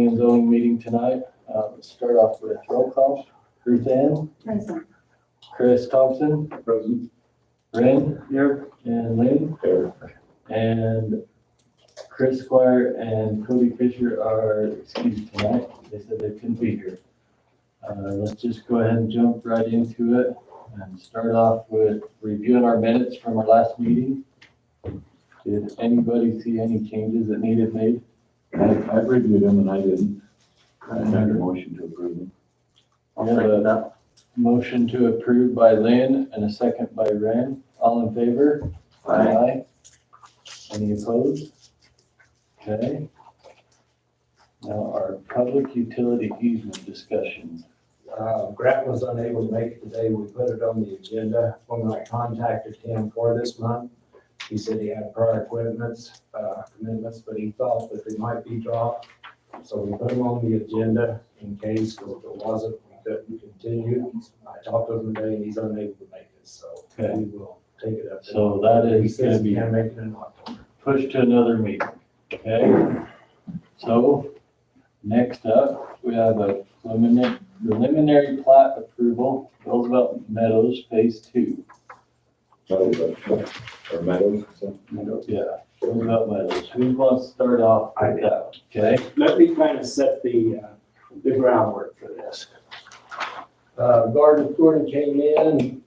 and zoning meeting tonight. Let's start off with roll call. Ruth Ann, Present. Chris Thompson, Present. Ren here, and Lynn. Here. And Chris Squire and Cody Fisher are excused tonight. They said they couldn't be here. Let's just go ahead and jump right into it and start off with reviewing our minutes from our last meeting. Did anybody see any changes that needed made? I've reviewed them and I didn't. I make a motion to approve them. We have a motion to approve by Lynn and a second by Ren. All in favor? Aye. Any opposed? Okay. Now our public utility easement discussion. Grant was unable to make it today. We put it on the agenda. When I contacted him for this month, he said he had prior commitments, but he thought that they might be dropped. So we put them on the agenda in case, because if it wasn't, we couldn't continue. I talked to him today and he's unable to make it, so Okay. we will take it up. So that He is says gonna he be can make it in October. pushed to another meeting, okay? So, next up, we have a preliminary plat approval, Roosevelt Meadows Phase 2. Or Meadows, so. Yeah, Roosevelt Meadows. Who wants to start off with that, okay? Let me kind of set the groundwork for this. Gordon came in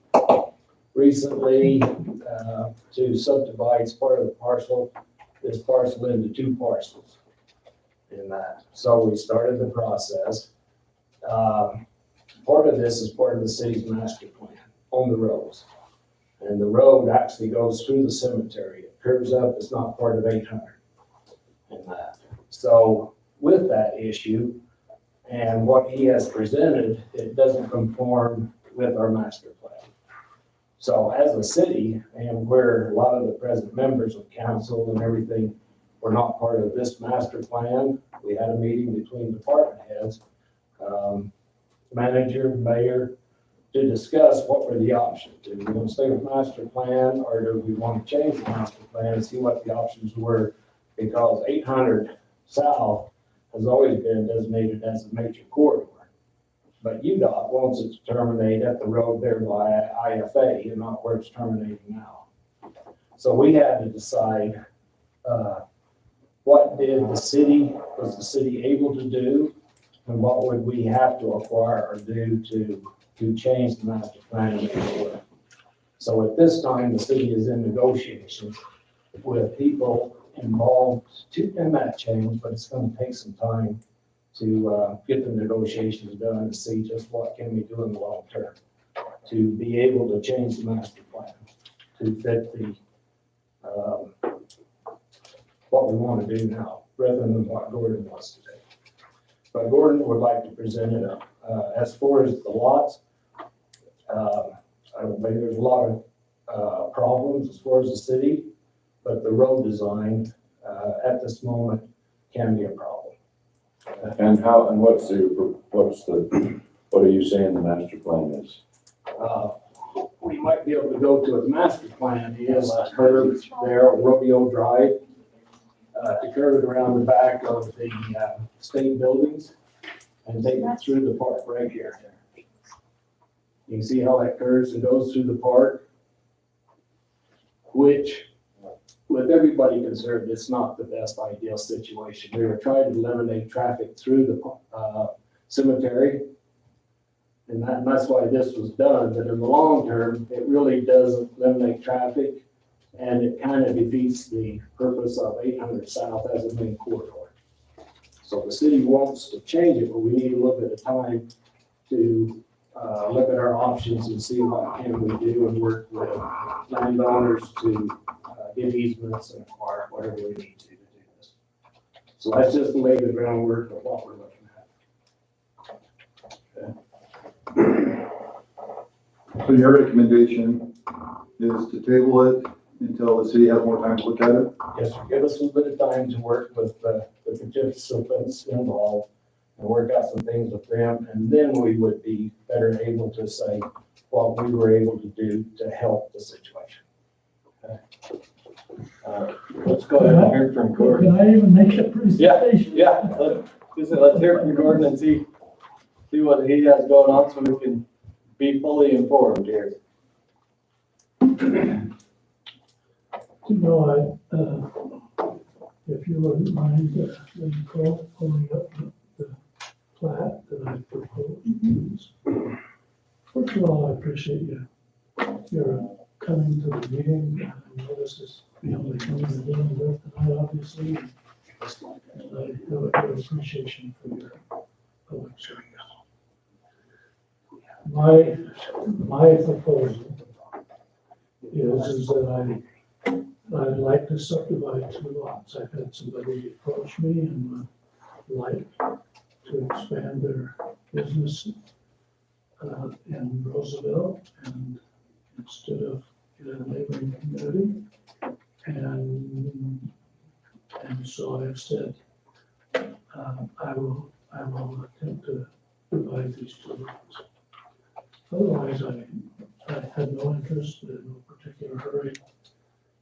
recently to subdivide part of the parcel, this parcel into two parcels in that. So we started the process. Part of this is part of the city's master plan on the roads. And the road actually goes through the cemetery. It curves up, it's not part of 800 in that. So with that issue and what he has presented, it doesn't conform with our master plan. So as a city, and where a lot of the present members of council and everything were not part of this master plan, we had a meeting between department heads, manager, mayor, to discuss what were the options. Do we want to stay with master plan, or do we want to change the master plan and see what the options were? Because 800 South has always been designated as a major corridor. But UDOT wants it to terminate at the road there by IFA and not where it's terminating now. So we had to decide what was the city able to do, and what would we have to acquire or do to change the master plan and make it work. So at this time, the city is in negotiations with people involved in that change, but it's going to take some time to get the negotiations done and see just what can we do in the long term to be able to change the master plan to fit the what we want to do now, rather than what Gordon wants to do. But Gordon would like to present it up. As far as the lots, I don't think there's a lot of problems as far as the city, but the road design at this moment can be a problem. And what are you saying the master plan is? We might be able to go to a master plan is curve there on Rodeo Drive, to curve it around the back of the state buildings and take it through the park right here. You can see how that curves and goes through the park, which with everybody concerned, it's not the best ideal situation. We were trying to eliminate traffic through the cemetery. And that's why this was done, but in the long term, it really doesn't eliminate traffic, and it kind of defeats the purpose of 800 South as a main corridor. So the city wants to change it, but we need a little bit of time to look at our options and see what can we do and work with landowners to get easements and acquire whatever we need to do this. So that's just lay the groundwork of what we're looking at. So your recommendation is to table it until the city has more time to look at it? Yes, sir. Give us a little bit of time to work with the participants involved and work out some things with them, and then we would be better able to say what we were able to do to help the situation. Let's go ahead and hear from Corey. Can I even make a presentation? Yeah. let's hear from Gordon and see what he has going on so we can be fully informed here. No, if you wouldn't mind, Nicole, pulling up the plat that I proposed. First of all, I appreciate your coming to the meeting. I know this is the only thing we're dealing with tonight, obviously. And I have a great appreciation for your public service. My proposal is that I'd like to subdivide 2 lots. I've had somebody approach me and would like to expand their business in Roosevelt, and instead of in a neighboring community. And so I've said, I will attempt to divide these 2 lots. Otherwise, I had no interest, in no particular hurry,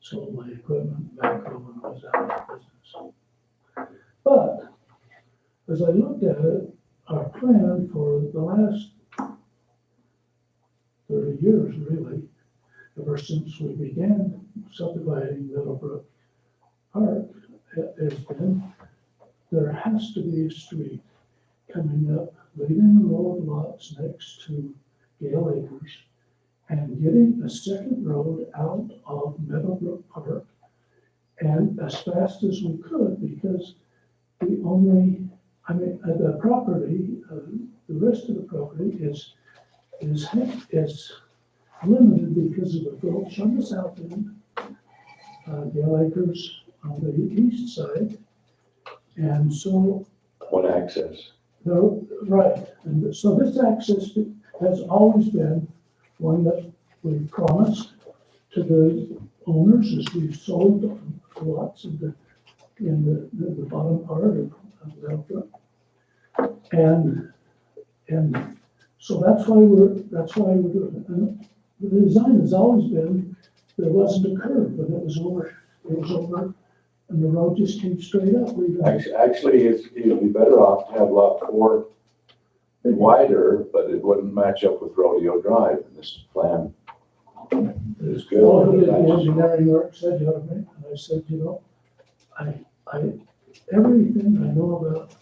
sold my equipment back home and was out of business. But as I looked at it, our plan for the last 30 years, really, ever since we began subdividing Middlebrook Park, has been, there has to be a street coming up, leaving the road lots next to Gale Acres, and getting a second road out of Meadowbrook Park, and as fast as we could, because the property, the rest of the property is limited because of a gulch on the south end, Gale Acres on the east side, and so. One access. No, right, and so this access has always been one that we promised to the owners as we've sold lots in the bottom part of Meadowbrook. And so that's why we're doing it. And the design has always been, there wasn't a curve, but it was over, and the road just came straight up. Actually, it'd be better off to have lot 4 wider, but it wouldn't match up with Rodeo Drive. And this plan is good. All of the engineering work said, and I said, everything I know about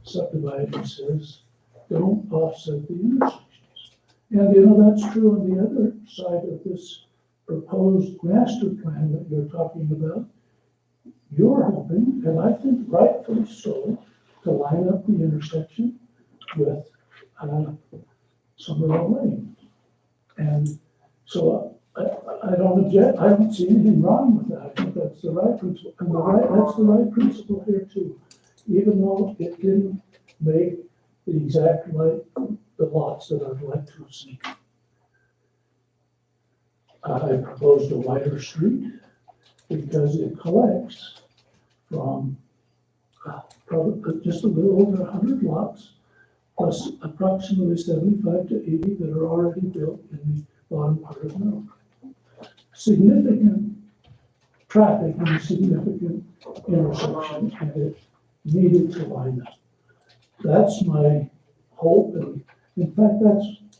subdividing says, don't offset the intersections. And that's true on the other side of this proposed master plan that you're talking about. You're hoping, and I think rightfully so, to line up the intersection with Summerall Lane. And so I don't object, I don't see anything wrong with that. I think that's the right principle, and that's the right principle here too. Even though it didn't make the exact the lots that I'd like to see. I proposed a wider street because it collects from probably just a little over 100 lots, plus approximately 75 to 80 that are already built in the bottom part of the road. Significant traffic and a significant intersection, and it needed to line up. That's my hope, and in fact,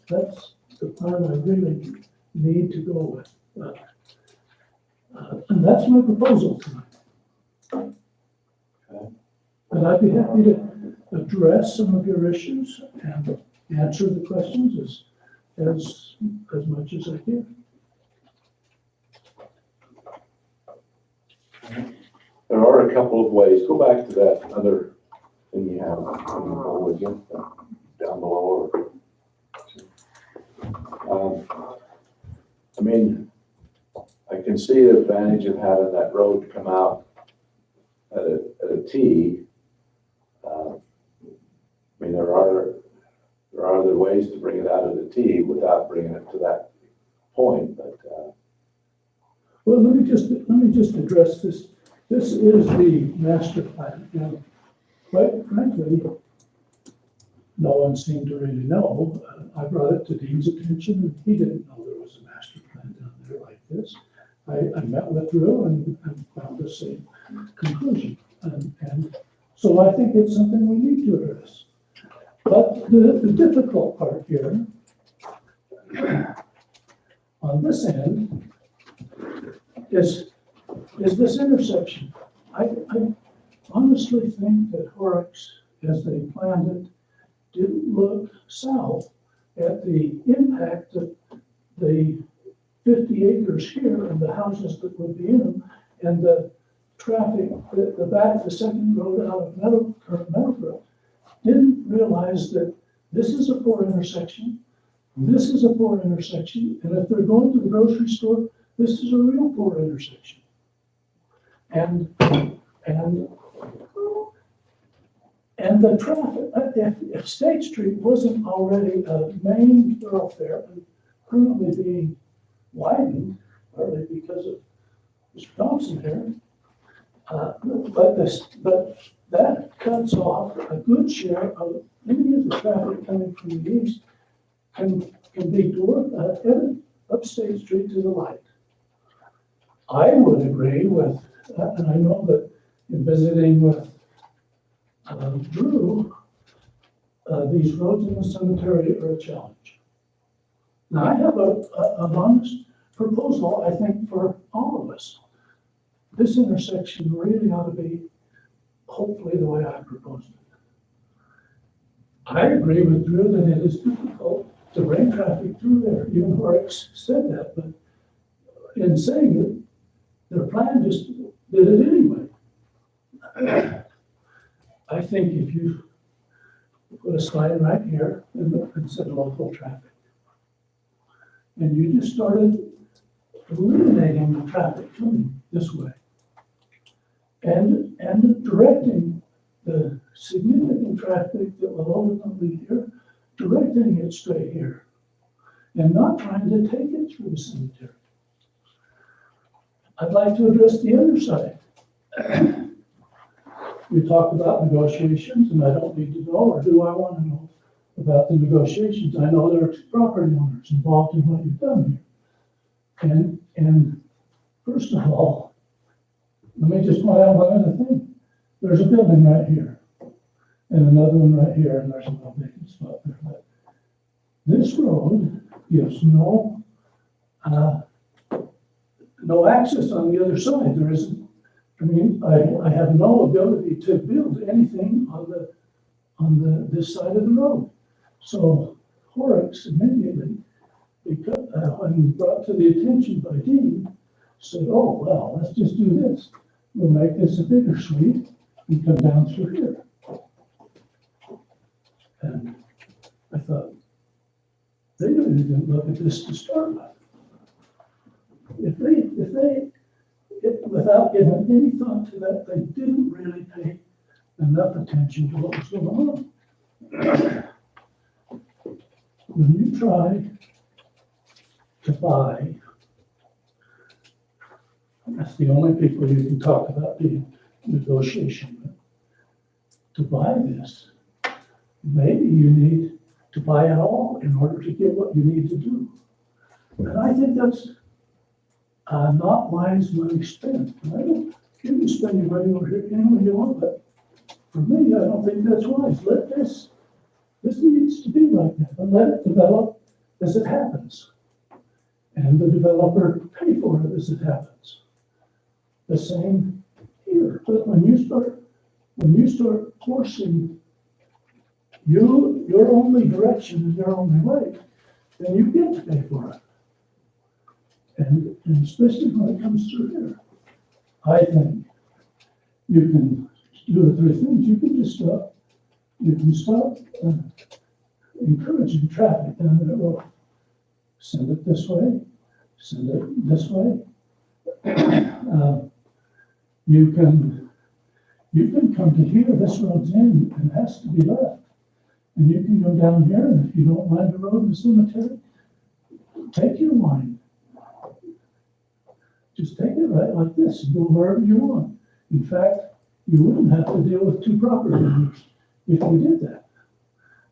that's the plan I really need to go with. And that's my proposal tonight. And I'd be happy to address some of your issues and answer the questions as much as I can. There are a couple of ways. Go back to that other thing you have down below. I can see the advantage of having that road come out at a T. There are other ways to bring it out at a T without bringing it to that point, but. Well, let me just address this. This is the master plan. And quite frankly, no one seemed to really know. I brought it to Dean's attention, and he didn't know there was a master plan down there like this. I met with Drew and found the same conclusion. And So I think it's something we need to address. But the difficult part here, on this end, is this intersection. I honestly think that Horrocks, as they planned it, didn't look south at the impact that the 50 acres here and the houses that would be in them and the traffic, the second road out of Meadowbrook, didn't realize that this is a poor intersection, this is a poor intersection, and if they're going to the grocery store, this is a real poor intersection. And the traffic, if State Street wasn't already a main thoroughfare and currently being widened, partly because of Mr. Thompson here, but that cuts off a good share of any of the traffic coming from the east can be headed up State Street to the light. I would agree with, and I know that in visiting with Drew, these roads in the cemetery are a challenge. Now, I have an honest proposal, I think, for all of us. This intersection really ought to be, hopefully, the way I proposed it. I agree with Drew that it is difficult to bring traffic through there. Even Horrocks said that, but in saying it, their plan just did it anyway. I think if you put a sign right here and said local traffic, and you just started eliminating the traffic coming this way, and directing the significant traffic that will ultimately be here, directing it straight here, and not trying to take it through the cemetery. I'd like to address the other side. We talked about negotiations, and I don't need to know, or do I want to know about the negotiations? I know there are two property owners involved in what you've done here. And first of all, let me just point out one other thing. There's a building right here, and another one right here, and there's a little vacant spot there. But this road gives no access on the other side. There isn't. I mean, I have no ability to build anything on this side of the road. So Horrocks immediately, because when brought to the attention by Dean, said, "Oh well, let's just do this. We'll make this a bigger suite and come down through here." And I thought, they really didn't look at this to start with. If they, without giving any thought to that, they didn't really pay enough attention to what was going on. When you try to buy, that's the only people you can talk about the negotiation with. To buy this, maybe you need to buy it all in order to get what you need to do. And I think that's not wise money spent. You can spend your money over here any way you want, but for me, I don't think that's wise. Let this needs to be like that, but let it develop as it happens. And the developer pay for it as it happens. The same here. But when you start forcing your only direction and your only way, then you get to pay for it. And especially when it comes through here, I think you can do three things. You can stop encouraging traffic down that road. Send it this way, send it this way. You can come to here, this road's in and has to be left. And you can go down here, and if you don't mind the road in the cemetery, take your line. Just take it right like this and go wherever you want. In fact, you wouldn't have to deal with two property owners if you did that.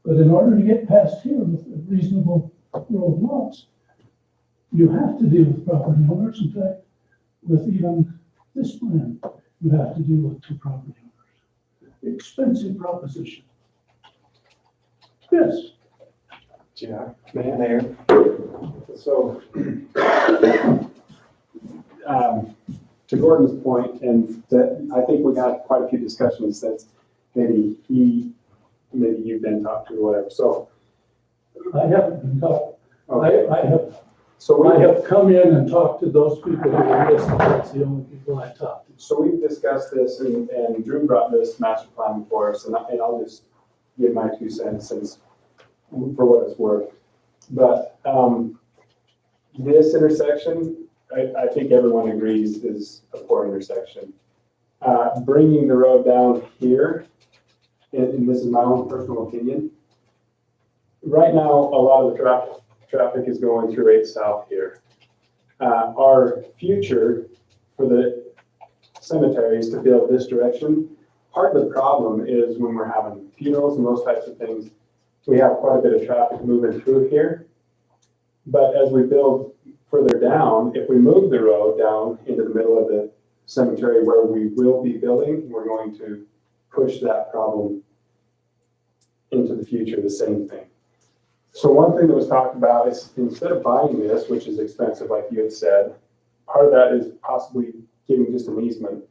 But in order to get past here with a reasonable road lots, you have to deal with property owners. In fact, with even this plan, you have to deal with two property owners. expensive proposition. Yes, Yeah. Mayor. So, to Gordon's point, and that, I think we got quite a few discussions that maybe you've been talked to or whatever, so. I haven't been talking. Okay. So I we have come in and talked to those people who are listed. That's the only people I talked to. So we've discussed this, and Drew brought this master plan for us, and I'll just give my 2 cents since, for what it's worth. But this intersection, I think everyone agrees is a poor intersection. Bringing the road down here, and this is my own personal opinion, right now, a lot of the traffic is going through 8 South here. Our future for the cemetery is to build this direction. Part of the problem is when we're having funerals and those types of things, we have quite a bit of traffic moving through here. But as we build further down, if we move the road down into the middle of the cemetery where we will be building, we're going to push that problem into the future, the same thing. So one thing that was talked about is instead of buying this, which is expensive, like you had said, part of that is possibly getting just an easement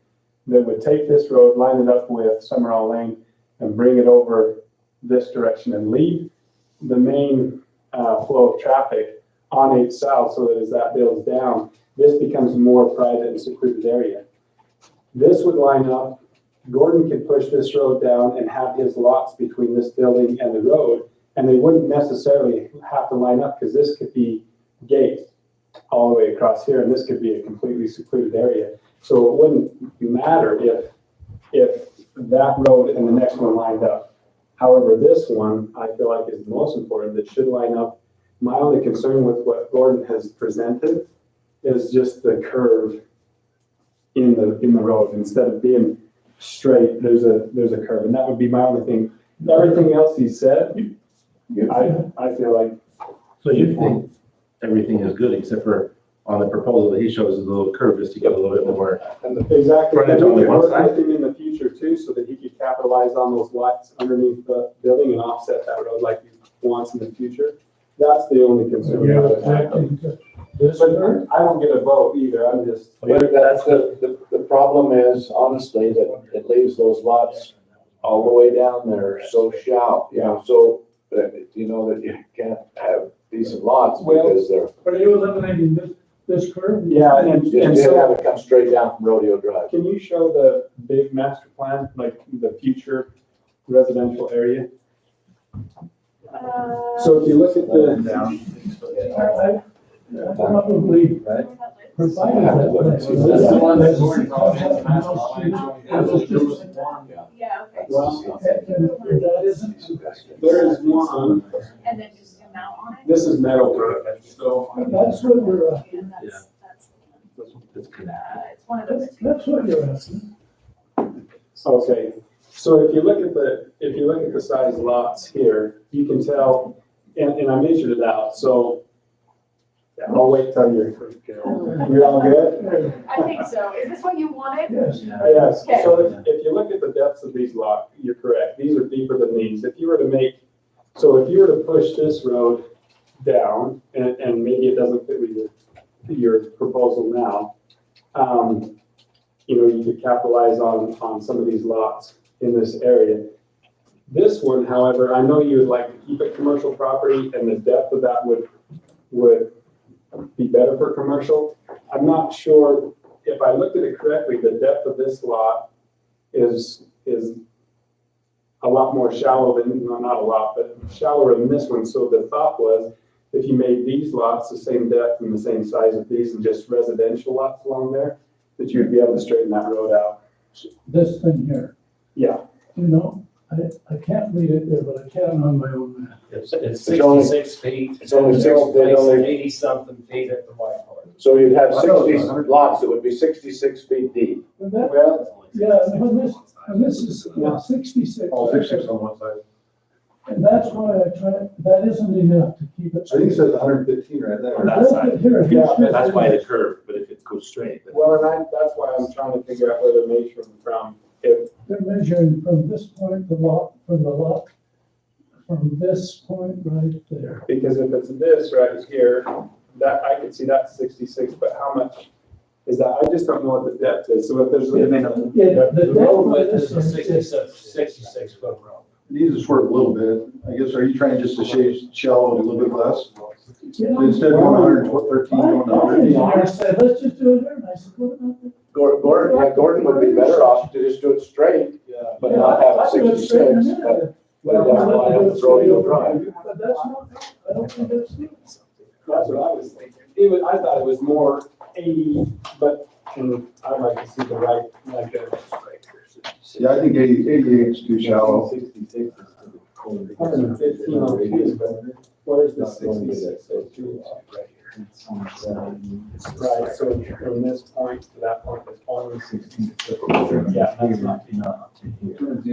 that would take this road, line it up with Summerall Lane, and bring it over this direction and leave the main flow of traffic on 8 South, so that as that builds down, this becomes a more private and secluded area. This would line up, Gordon could push this road down and have his lots between this building and the road, and they wouldn't necessarily have to line up, because this could be gate all the way across here, and this could be a completely secluded area. So it wouldn't matter if that road and the next one lined up. However, this one, I feel like is the most important, that should line up. My only concern with what Gordon has presented is just the curve in the road. Instead of being straight, there's a curve, and that would be my only thing. Everything else he said, I feel like. So you think everything is good except for on the proposal that he shows is a little curve just to get a little bit more. Exactly. Frontage And only we one could work side? with him in the future too, so that he could capitalize on those lots underneath the building and offset that road like he wants in the future. That's the only concern. You're about it. objecting to this But or? I don't get a vote either, I'm just. But that's the problem is honestly that it leaves those lots all the way down there so shallow, so that, that you can't have decent lots because they're, Are you eliminating this curve? Yeah, and you have so, it come straight down from Rodeo Drive. can you show the big master plan, like the future residential area? So if you look at the, I probably provided that. This This is the one that Gordon brought in. Yeah, okay. well, That isn't, there is one, And then just come out on it. this is Meadowbrook, so. that's what you're, And that's, It's good. it's one of those two. that's what you're asking. Okay, so if you look at the size lots here, you can tell, and I measured it out, so. Yeah, I'll wait till you're all good? I think so. Is this what you wanted? Yes. Yes, Okay. so if you look at the depths of these lots, you're correct, these are deeper than these. If you were to push this road down, and maybe it doesn't fit with your proposal now, you could capitalize on some of these lots in this area. This one, however, I know you would like to keep it commercial property, and the depth of that would be better for commercial. I'm not sure, if I looked at it correctly, the depth of this lot is a lot more shallow than, no, not a lot, but shallower than this one. So the thought was, if you made these lots the same depth and the same size as these and just residential lots along there, that you'd be able to straighten that road out. This thing here, Yeah, I can't read it there, but I can on my own map. It's It's only- 66 feet. it's only and six- middle they place only- 80-something feet at the white part. So you'd have I know, 60 100. lots that would be 66 feet deep. But that, well, yeah, and this is 66. All 66 on one side. And that's why that isn't enough to keep it. I think it says 115 right there. that side. Here, Yeah, here's That's why the curve, but if it goes straight, then. well, and that's why I'm trying to figure out where they're measuring from. They're measuring from this point, from this point right there. Because if it's this right here, that, I could see that's 66, but how much is that? I just don't know what the depth is, so if there's. Yeah, the road depth width of is a this is 66 foot road. It needs to swerve a little bit. I guess, are you trying just to shallow it a little bit less? you know, Instead of going 113, going to my 100? engineer said, let's just do it here, and I said, what about that? Gordon would be better off to just do it straight, but not have I'll do it straight in a 66, minute. but that's why I'm throwing you a drive. But that's not, I don't think that's good. That's what I was thinking. Even, I thought it was more 80, but I'd like to see the right, like a. Yeah, I think 88 is too shallow. 66 is to the corner. 115 on the piece, but where's the 66? Right, so from this point to that point, it's only 66. Yeah, that's not enough.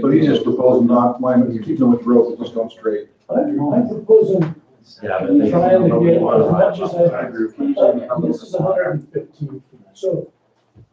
So he's just proposing not, keeping them with the road, just going straight. I'm proposing, Yeah, but I'm they. trying to get as Nobody much as I agree. can. This is 115 feet, so,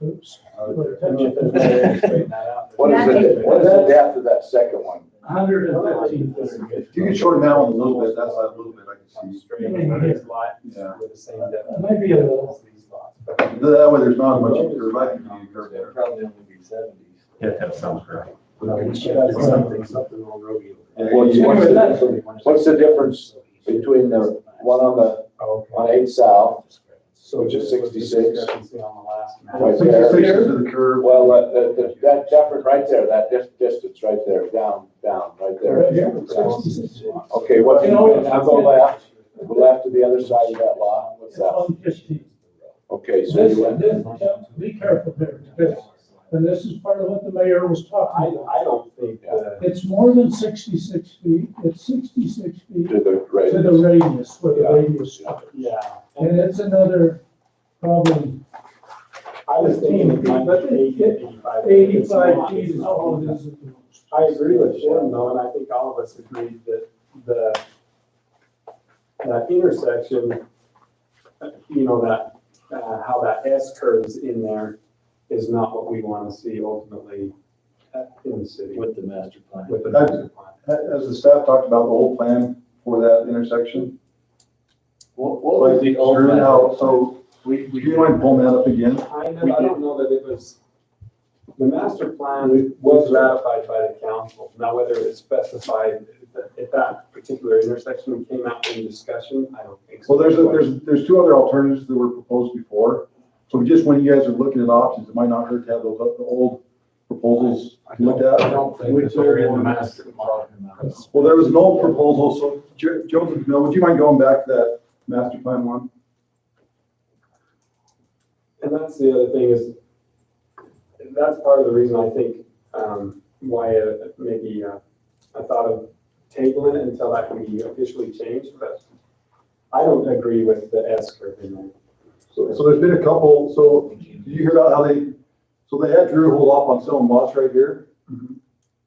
oops. I mean, if there's no way to straighten that out. What is the depth of that second one? 115 feet. If you can shorten that one a little bit, that's a little bit I can see. Straight in this lot Yeah. with the same depth. Maybe a little. These lots. That way there's not as much of a curve. I think you need a curve They'll there. probably only be 70s. Yeah, that sounds correct. Something on rodeo. What's the difference between the one on 8 South, which is 66? Right there. 66 is to the curve. Well, that difference right there, that distance right there, down, right there. Right here, 66. Okay, what, now go left to the other side of that lot, what's It's that? 115. Okay, so This, you went, be careful there, because, and this is part of what the mayor was talking about. I don't think, It's more than 66 feet, it's 66 feet to the to right. the radius, where the Yeah. radius starts. yeah. And it's another probably I was thinking it might But be it- 85. 85 feet is all it is at the most. I agree with Gordon though, and I think all of us agreed that that intersection, you know, that, how that S curves in there is not what we want to see ultimately in the city. With the master plan. With the master plan. As the staff talked about the whole plan for that intersection. What was the old Drew, map? now, so, do you mind pulling that up again? I don't know that it was, the master plan was ratified by the council. Now, whether it's specified if that particular intersection came out in discussion, I don't think so. Well, there's two other alternatives that were proposed before. So just when you guys are looking at options, it might not hurt to have those the old proposals looked I at. don't think that they're in the master plan. Well, there was an old proposal, so Joseph, Mill, would you mind going back to that master plan one? And that's the other thing is, that's part of the reason I think, why maybe, I thought of tabling it until that can be officially changed, but I don't agree with the S curve in there. So there's been a couple, so did you hear about how so they had Drew hold off on selling lots right here?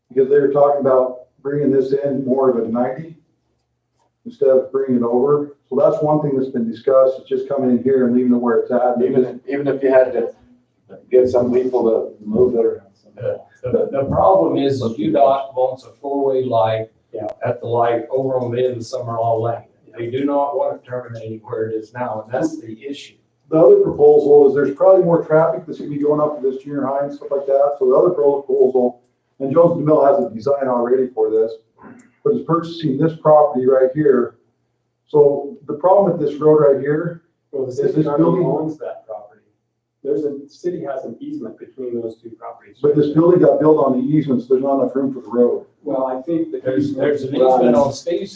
Because they were talking about bringing this in more of a 90 instead of bringing it over. So that's one thing that's been discussed, is just coming in here and leaving it where it's at. Even if you had to get some people to move their. The problem is UDOT wants a four-way light at the light over on the end of Summerall Lane. They do not want it terminating where it is now, and that's the issue. The other proposal is there's probably more traffic that's gonna be going up to this junior high and stuff like that. So the other proposal, and Jones DeMille has a design already for this, but is purchasing this property right here. So the problem with this road right here, Well, the Is city this already building- owns that property. The city has an easement between those two properties. but this building got built on the easement, so there's not enough room for the road. Well, I think that. There's an easement on Steve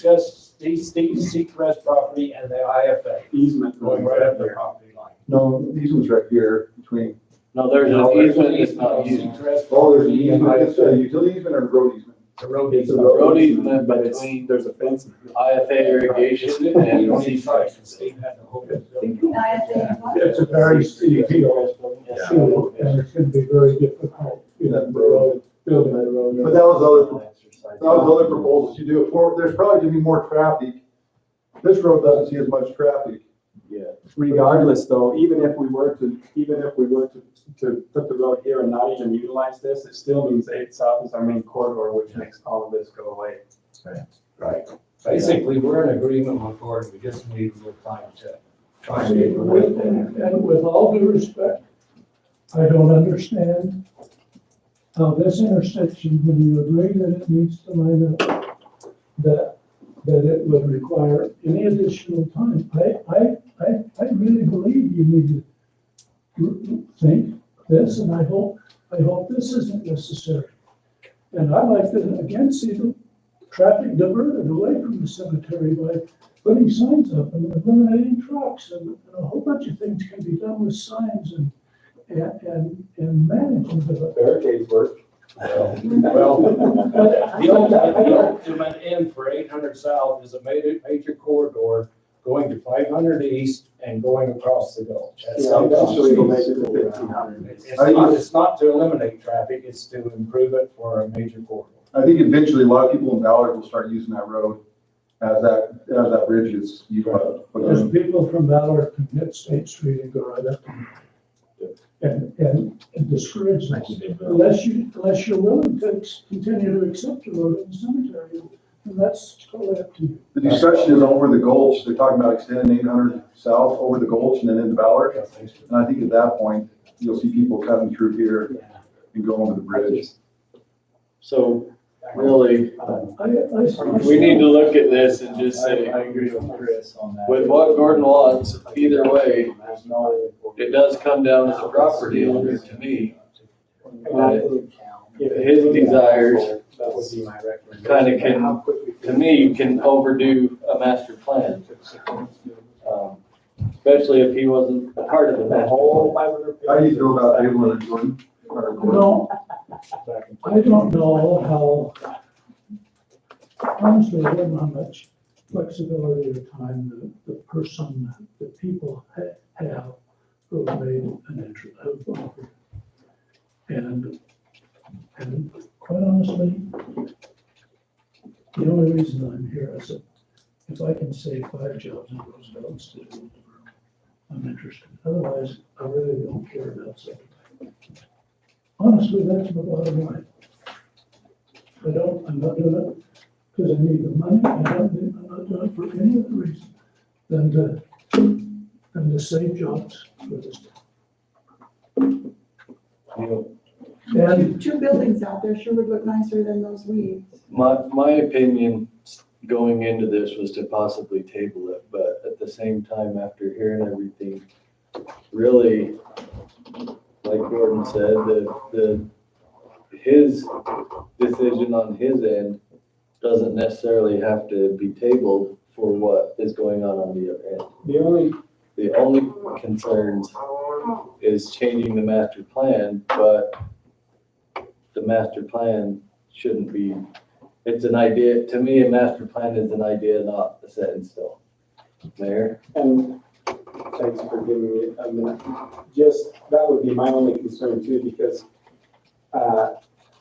Seacrest property and the IFA Easement going right up their property line. No, the easement's right here between, No, there's No, an there's easement an that's not on used. Seacrest oh, there's an property and easement, it's a IFA. utility easement or road easement? The road It's a easement. Road easement but it's, between there's a fence. IFA irrigation You and don't need Seafright. trucks, and Steve had to hold it. It's a very steep hill, Yeah. too, and it's gonna be very difficult, you know, the road, building the road. But that was other proposals you do. There's probably gonna be more traffic. This road doesn't see as much traffic. Yeah. regardless though, even if we were to put the road here and not even utilize this, it still means 8 South is our main corridor, which makes all of this go away. Right. Basically, we're in agreement on board, we just need more time to try and See, get the right with- there. And with all due respect, I don't understand how this intersection, when you agree that it needs to line up, that it would require any additional time. I really believe you need to think this, and I hope this isn't necessary. And I'd like to, again, see the traffic diverted away from the cemetery by putting signs up and eliminating trucks, and a whole bunch of things can be done with signs and management of it. Barricades work. Well, But the ultimate end for 800 South is a major corridor going to 500 East and going across the gulch. That's Yeah, how eventually it'll make it's- it to 1500. It's not to eliminate traffic, it's to improve it for a major corridor. I think eventually a lot of people in Ballard will start using that road as that bridge is utilized. there's people from Ballard can hit State Street and go right up and discourage them. Unless you're willing to continue to accept the road in the cemetery, and that's totally up to you. The discussion is over the gulch. They're talking about extending 800 south over the gulch and then into Ballard. And I think at that point, you'll see people cutting through here and going over the bridge. So really, we need to look at this and just say, I agree with Chris on that. with what Gordon wants, either way, it does come down to the property owner to me. His desires That would be my recommendation. kinda can, to me, can overdo a master plan. Especially if he wasn't a part of the master plan. How do you feel about tabling it, Jordan? Or Gordon? No, I don't know how, honestly, I don't know how much flexibility or time the people have who have made an interest, who've offered. And quite honestly, the only reason I'm here is that if I can save 5 jobs in Roosevelt instead of Wildeboro, I'm interested. Otherwise, I really don't care about something. Honestly, that's the bottom line. I'm not doing it because I need the money. I'm not doing it for any other reason than to save jobs for this town. And Two buildings out there sure would look nicer than those weeds. My opinion going into this was to possibly table it, but at the same time, after hearing everything, really, like Gordon said, his decision on his end doesn't necessarily have to be tabled for what is going on the other end. The only concerns is changing the master plan, but the master plan shouldn't be, it's an idea, to me, a master plan is an idea, not a set in stone. Mayor? And thanks for giving me a minute. Just, that would be my only concern too, because I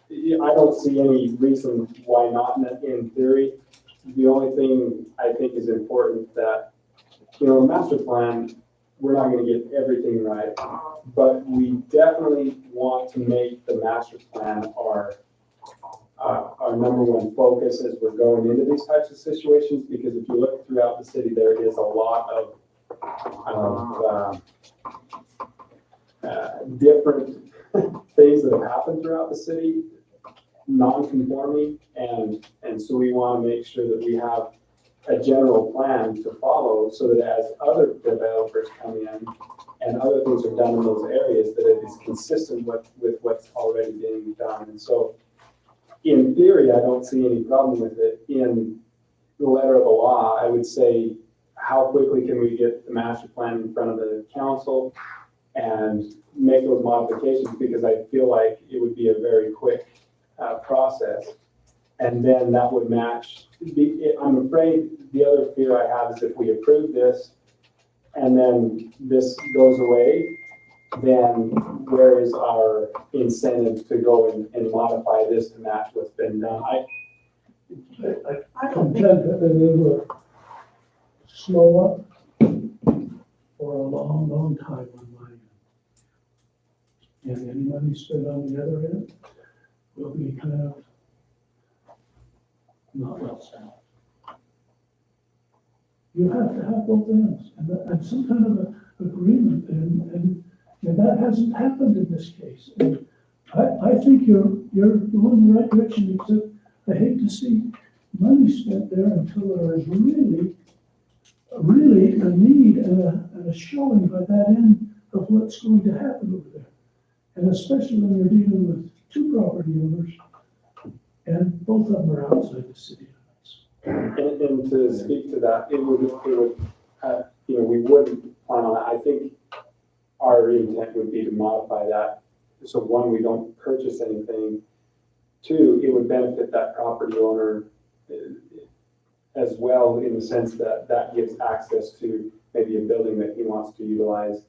don't see any reason why not in theory. The only thing I think is important that, a master plan, we're not gonna get everything right, but we definitely want to make the master plan our number one focus as we're going into these types of situations, because if you look throughout the city, there is a lot of different things that have happened throughout the city, non-conforming, and so we want to make sure that we have a general plan to follow, so that as other developers come in and other things are done in those areas, that it is consistent with what's already being done. And so, in theory, I don't see any problem with it. In the letter of the law, I would say, how quickly can we get the master plan in front of the council and make those modifications, because I feel like it would be a very quick process. And then that would match. I'm afraid the other fear I have is if we approve this and then this goes away, then where is our incentive to go and modify this to match what's been done? I don't think, contend that it will slow up for a long, long time on mine. And any money spent on the other end will be kind of not well spent. You have to have both ends and some kind of a agreement and that hasn't happened in this case. And I think you're going in the right direction, except I hate to see money spent there until there is really a need and a showing by that end of what's going to happen over there. And especially when you're dealing with two property owners and both of them are outside the city limits. And to speak to that, it would, we wouldn't plan on it. I think our intent would be to modify that. So one, we don't purchase anything. Two, it would benefit that property owner as well, in the sense that that gives access to maybe a building that he wants to utilize.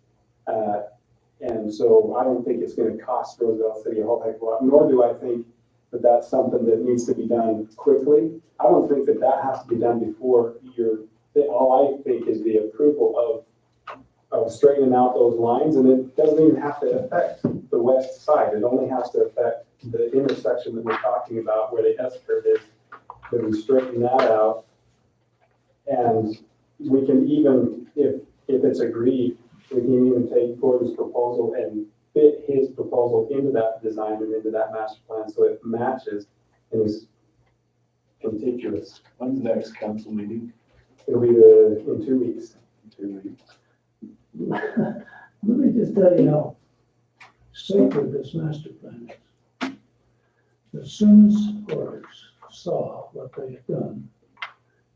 And so I don't think it's gonna cost Roosevelt City a whole heck of a lot, nor do I think that that's something that needs to be done quickly. I don't think that that has to be done before all I think is the approval of straightening out those lines, and it doesn't even have to affect the west side. It only has to affect the intersection that we're talking about where the S-curve is, that we straighten that out. And we can even, if it's agreed, we can even take Gordon's proposal and fit his proposal into that design and into that master plan so it matches and is contiguous. When's the next council meeting? It'll be in 2 weeks. 2 weeks. Let me just tell you how sacred this master plan is. As soon as Horace saw what they had done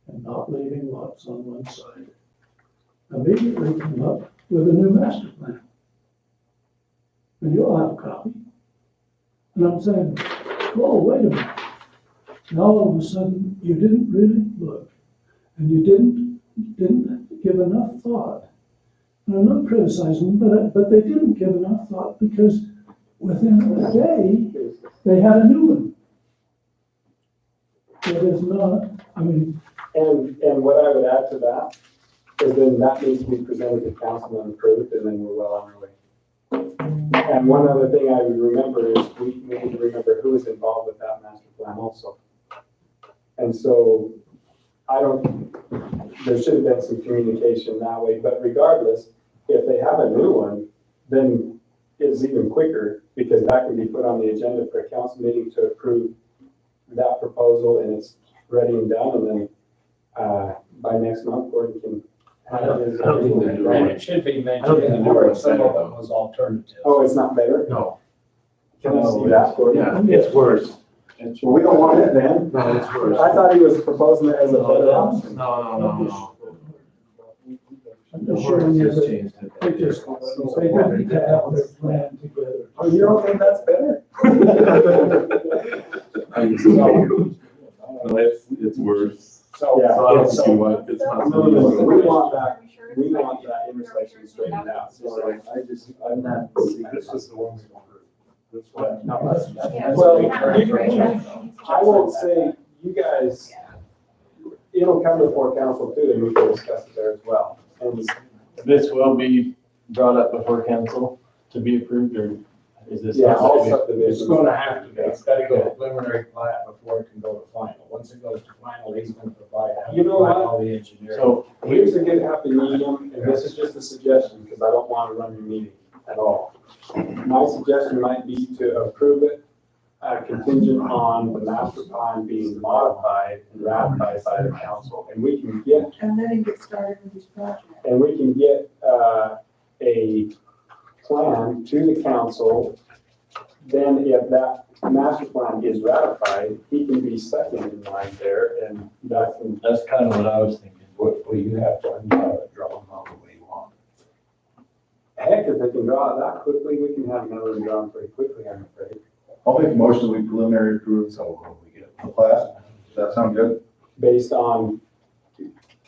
and not leaving lots on one side, immediately came up with a new master plan. And you'll have a copy. And I'm saying, whoa, wait a minute. Now all of a sudden, you didn't really look, and you didn't give enough thought. And I'm not criticizing them, but they didn't give enough thought because within a day, they had a new one. It is not, I mean. And what I would add to that is then that needs to be presented to council and approved, and then we're well on our way. And one other thing I would remember is we need to remember who is involved with that master plan also. And so there should have been some communication that way, but regardless, if they have a new one, then it's even quicker because that can be put on the agenda for a council meeting to approve that proposal and it's ready and done. And then by next month, Gordon can have his. I don't think the new one- It should be I don't mentioned think the in new the one's some better, of them was alternative. Oh, it's not better? No, Can I see that, Gordon? yeah, it's worse. Well, we don't want it then. No, it's worse. I thought he was proposing it as a better option. No. I'm just showing you Just that changed it. they didn't have their plan together. Oh, you don't think that's better? No, it's worse. So, Yeah. So I don't see why it's not. No, we want that intersection straightened out. So I'm not. This is the one we want. That's what. No, Yeah, Well, we have it right here. I won't say, you guys, it'll come before council too, and we can discuss it there as well. And This will be brought up before council to be approved, or is this? yeah, all it's subdivisions. gonna have to be, it's gotta go to preliminary plat before it can go to final. Once it goes to final, he's gonna provide You know what? all the engineering. So Here's a good happy medium, and this is just a suggestion, because I don't want to run your meeting at all. My suggestion might be to approve it contingent on the master plan being modified and ratified by the council. And we can get And then he gets started with his project. a plan to the council. Then if that master plan is ratified, he can be second in line there, and that can. that's kind of what I was thinking. Well, you have to draw them all the way you want. Heck, if they can draw it that quickly, we can have another one drawn pretty quickly, I'm afraid. I'll make a motion that we preliminary approve So we get. the plat. Does that sound good? Based on,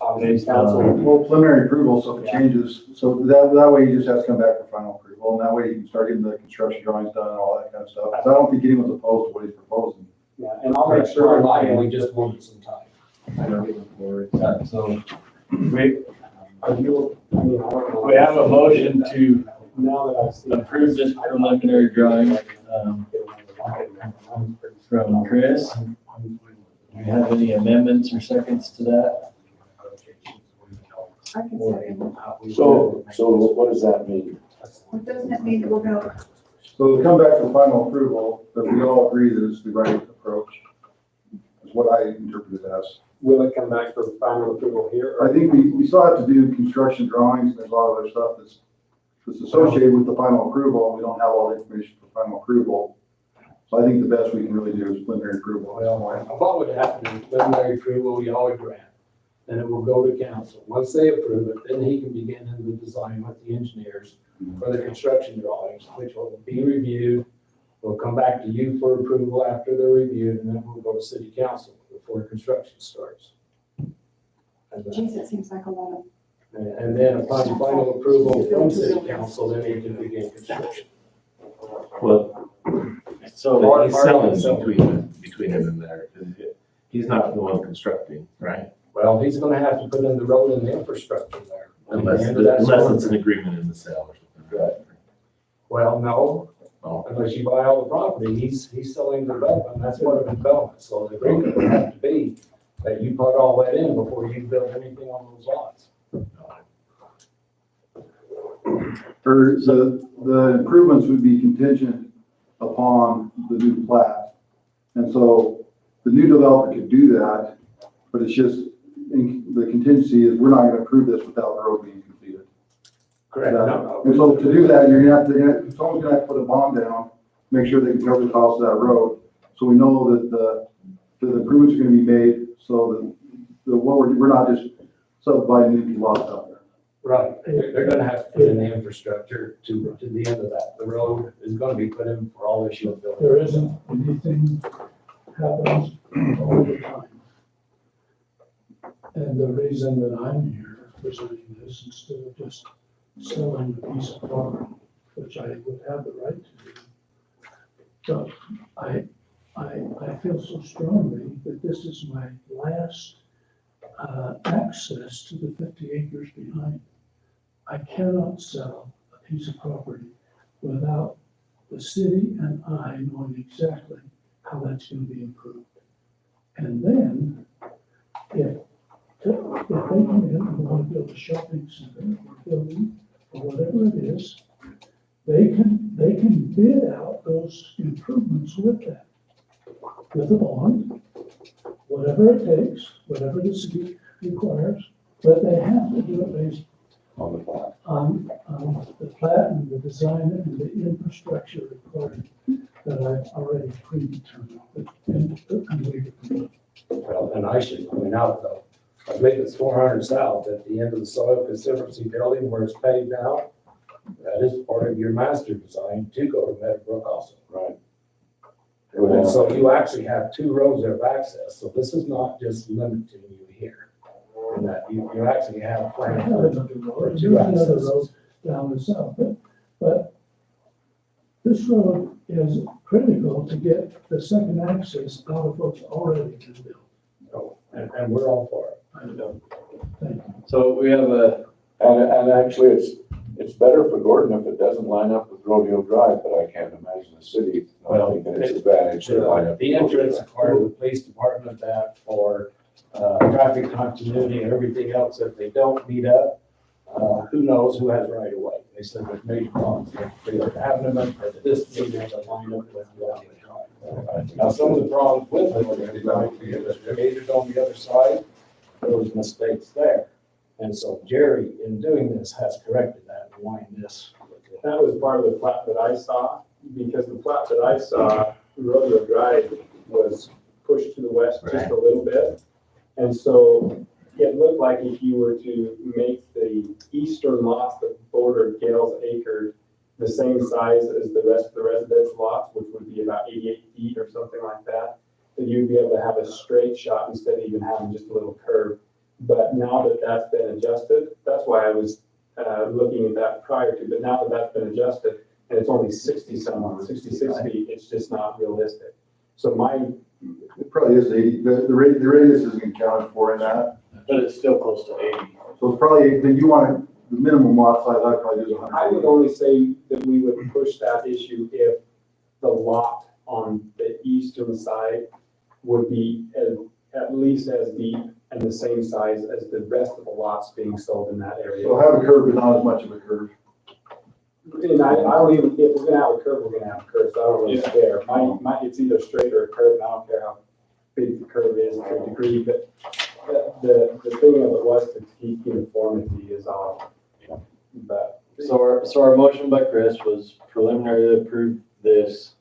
obviously, Based council. on- Well, preliminary approval, so if it Yeah. changes, so that way he just has to come back for final approval, and that way you can start getting the construction drawings done and all that kind of stuff. 'Cause I don't think anyone's opposed to what he's proposing. Yeah, and I'll make sure. We're lying, we just wanted some time. I don't even worry. So we, Are you, I mean, I don't know. We have a motion to Now that I've seen. approve this preliminary drawing, from Chris. Do you have any amendments or seconds to that? I can second. So what does that mean? What doesn't it mean that we're gonna, So to come back to final approval, that we all agree that it's the right approach, is what I interpret it as. Will it come back for final approval here? I think we still have to do construction drawings, and there's a lot of other stuff that's associated with the final approval, and we don't have all the information for final approval. So I think the best we can really do is preliminary approval. Well, what would happen is preliminary approval, we all grant, then it will go to council. Once they approve it, then he can begin in the design with the engineers for the construction drawings, which will be reviewed. We'll come back to you for approval after they're reviewed, and then we'll go to city council before construction starts. And then- geez, it seems like a lot of. and then upon final approval from city council, then he can begin construction. Well, So, he's selling between him and there. He's not the one constructing, right? Well, he's gonna have to put in the road and the infrastructure there. Unless And that's it's an agreement in the sale or something. Right. Well, no, Oh. unless you buy all the property, he's selling the development, that's part of the development, so the agreement would have to be that you put all that in before you build anything on those lots. Or the improvements would be contingent upon the new plat. And so the new developer could do that, but it's just, the contingency is we're not gonna approve this without the road being completed. Correct. And so to do that, someone's gonna have to put a bond down, make sure they can cover the cost of that road. So we know that the improvements are gonna be made, so that we're not just subdividing empty lots out there. Right, they're gonna have to put in the infrastructure to the end of that. The road is gonna be put in for all issue of building. There isn't anything happens all the time. And the reason that I'm here presenting this instead of just selling a piece of property, which I would have the right to do. But I feel so strongly that this is my last access to the 50 acres behind. I cannot sell a piece of property without the city and I knowing exactly how that's going to be improved. And then, if they come in and want to build a shopping center or building or whatever it is, they can bid out those improvements with that, with a bond, whatever it takes, whatever the city requires, but they have to do it based On the plat. on the plat and the design and the infrastructure required that I've already predetermined. And we Well, and I should point out though, I believe it's 400 south at the end of the soil conservancy building where it's paved now. That is part of your master design to go to Meadowbrook also. Right. And so you actually have two roads of access, so this is not just limiting you here. And that you actually have a I plan have for another road, two there's another accesses. road down the south, but this road is critical to get the second access out of what's already been built. So, and we're all for it. I don't think. so we have a, And actually, it's better for Gordon if it doesn't line up with Rodeo Drive, but I can't imagine the city not thinking it's advantage to line up. The entrance is part of the police department that for traffic continuity and everything else, if they don't meet up, who knows who has right of way. They said there's major problems. They are having them at this meeting to line up with the other drive. Now, some of the problems with the gated on the other side, there was mistakes there. And so Jerry, in doing this, has corrected that and lined this. That was part of the plat that I saw, because the plat that I saw, Rodeo Drive was pushed to the west just a little bit. And so it looked like if you were to make the eastern lots that border Gales Acre the same size as the rest of the residence lots, which would be about 88 feet or something like that, that you'd be able to have a straight shot instead of even having just a little curve. But now that that's been adjusted, that's why I was looking at that prior to, but now that that's been adjusted and it's only 66 feet, it's just not realistic. So It probably is 80, the radius isn't accounted for in that. but it's still close to 80. So it's probably, then you want it, the minimum lot size, I'd probably do is I would 100. only say that we would push that issue if the lot on the eastern side would be at least as deep and the same size as the rest of the lots being sold in that area. So have a curve, but not as much of a curve. And I don't even, if we're gonna have a curve, we're gonna have a curve, so I don't really care. It's either straight or a curve, and I don't care how big the curve is to a degree, but the thing of it was to keep uniformity is all. But So our motion by Chris was preliminary to approve this,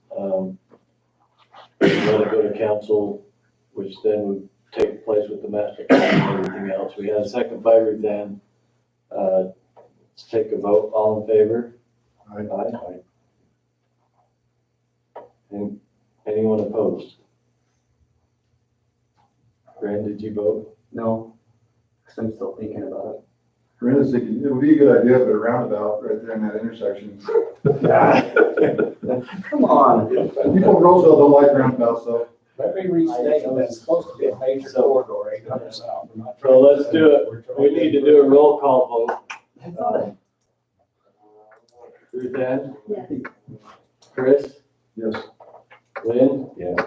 let it go to council, which then would take place with the master plan and everything else. We had a second by Ruth Ann. Let's take a vote, all in favor? Aye. And anyone opposed? Brand, did you vote? No, 'cause I'm still thinking about it. Brenda's thinking, it would be a good idea to put a roundabout right there in that intersection. Come on. People in Roseville don't like roundabouts, though. Let me restate, that's supposed to be a major corridor, 800 south. We're not So let's do it. We need to do a roll call vote. Ruth Ann? Yes. Chris? Yes. Lynn? Yes.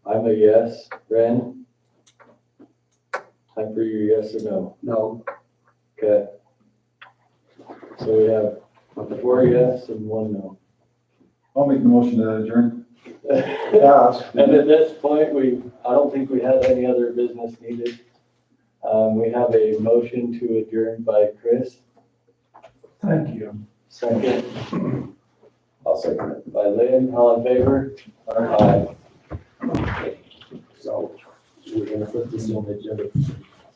I'm a yes. Ren? Time for your yes or no. No. Okay. So we have 4 yes and 1 no. I'll make the motion to adjourn. And at this point, I don't think we had any other business needed. We have a motion to adjourn by Chris, Thank you. second I'll second it. by Lynn, all in favor? Aye. So we're gonna put this on the agenda.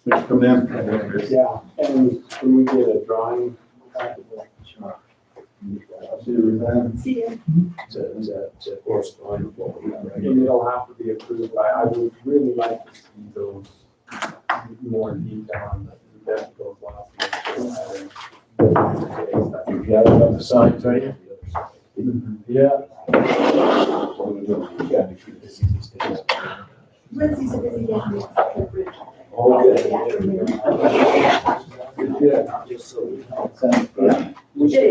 Thanks for coming in. yeah, and can we get a drawing? I'll see you, Ruth Ann. See you. To correspond with what we have right And it'll have to be approved by, I would really like to see those more detail on the depth of those lots. You got it on the side, tell you? Yeah. Wednesday's a busy day. Okay. Yeah.